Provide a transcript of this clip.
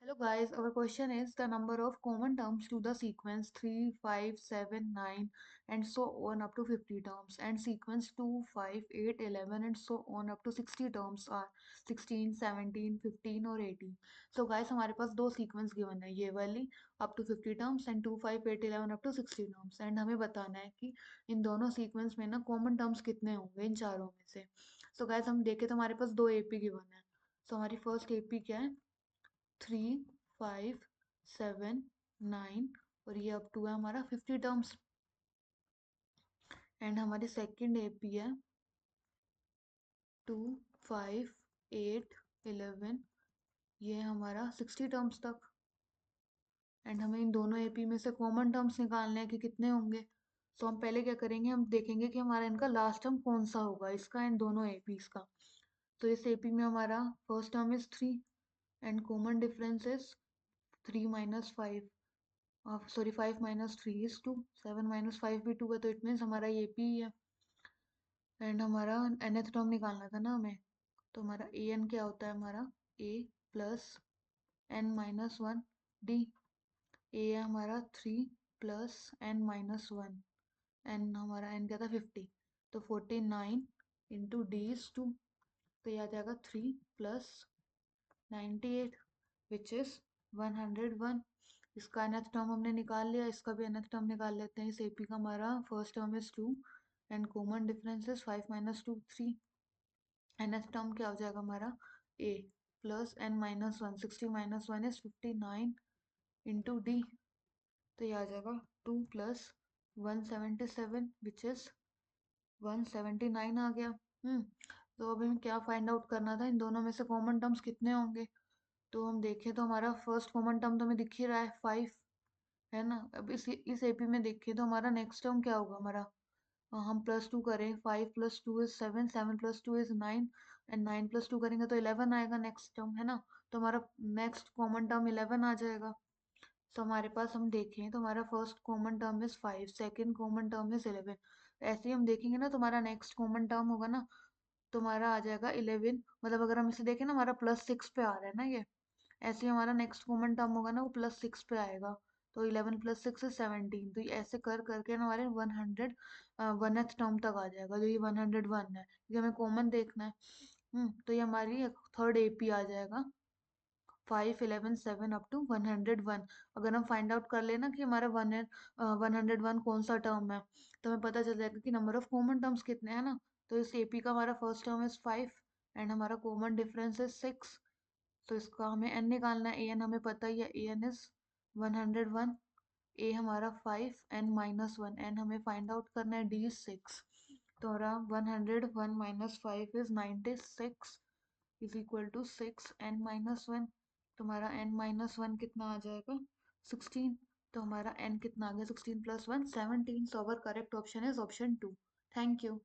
Hello guys, our question is the number of common terms to the sequence 3, 5, 7, 9 and so on up to 50 terms, and sequence 2, 5, 8, 11 and so on up to 60 terms are 16, 17, 15 और 18. So guys हमारे पास दो sequence given है, ये वाली up to 50 terms and 2, 5, 8, 11 up to 60 terms, and हमें बताना है कि इन दोनों sequence में ना common terms कितने होंगे इन चारों में से. So guys हम देखें तो हमारे पास दो AP given है. So हमारी first AP क्या है? 3, 5, 7, 9 और ये अप टू है हमारा 50 टर्म्स. एंड हमारी सेकंड एपी है 2, 5, 8, 11, ये हमारा 60 टर्म्स तक. एंड हमें इन दोनों एपी में से कॉमन टर्म्स निकालने हैं कि कितने होंगे. सो हम पहले क्या करेंगे, हम देखेंगे कि हमारा इनका लास्ट टर्म कौन सा होगा, इसका एंड दोनों एपीज का. तो इस एपी में हमारा first term is 3 and common difference is 3 minus 5. Sorry 5 minus 3 is 2, 7 minus 5 भी 2 है, तो इट मीन्स हमारा ये पी है. एंड हमारा nth टर्म निकालना था ना हमें, तो हमारा ए एन क्या होता है, हमारा a plus n minus one d. A है हमारा 3 plus n minus one, n हमारा एन क्या था 50, तो 49 इंटू डी इज 2, तो ये आ जाएगा 3 प्लस 98 विच इज 101. इसका nth टर्म हमने निकाल लिया, इसका भी nth टर्म निकाल लेते हैं. इस एपी का हमारा first term is 2 and common difference is 5 minus 2 3. nth term क्या हो जाएगा हमारा a plus n minus one, 60 minus one is 59 into d, तो ये आ जाएगा 2 प्लस 177 विच इज 179 आ गया. तो अभी हमें क्या फाइंड आउट करना था, इन दोनों में से कॉमन टर्म्स कितने होंगे. तो हम देखें तो हमारा फर्स्ट कॉमन टर्म तो हमें दिख ही रहा है 5, है ना. अब इस एपी में देखें तो हमारा नेक्स्ट टर्म क्या होगा हमारा, हम प्लस टू करें, 5 plus two is 7, 7 plus two is 9 and 9 plus two करेंगे तो 11 आएगा नेक्स्ट टर्म, है ना. तो हमारा नेक्स्ट कॉमन टर्म 11 आ जाएगा. तो हमारे पास हम देखें तो हमारा first common term is 5, second common term is 11. ऐसे ही हम देखेंगे ना, तो हमारा नेक्स्ट कॉमन टर्म होगा ना, तो हमारा आ जाएगा 11. मतलब अगर हम इसे देखें ना, हमारा +6 पे आ रहा है ना ये. ऐसे ही हमारा नेक्स्ट कॉमन टर्म होगा ना, वो +6 पे आएगा. तो 11 प्लस 6 इज 17. तो ये ऐसे कर करके ना हमारे 100 1th टर्म तक आ जाएगा, जो ये 101 है, क्योंकि हमें कॉमन देखना है. तो ये हमारी थर्ड एपी आ जाएगा 5, 11, 7 अप टू 101. अगर हम फाइंड आउट कर लेना कि हमारा 101 कौन सा टर्म है, तो हमें पता चल जाएगा कि नंबर ऑफ कॉमन टर्म्स कितने हैं ना. तो इस एपी का हमारा फर्स्ट टर्म इज 5 एंड हमारा कॉमन डिफरेंस इज 6. तो इसका हमें एन निकालना है. ए एन हमें पता ही है, ए एन इज 101, ए हमारा 5 एन माइनस वन, एन हमें फाइंड आउट करना है, डी इज 6. तो हमारा 101 minus 5 is 96 is equal to 6 n minus one. तो हमारा एन माइनस वन कितना आ जाएगा 16. तो हमारा एन कितना आ गया 16 plus one 17. So our correct option is option 2. Thank you.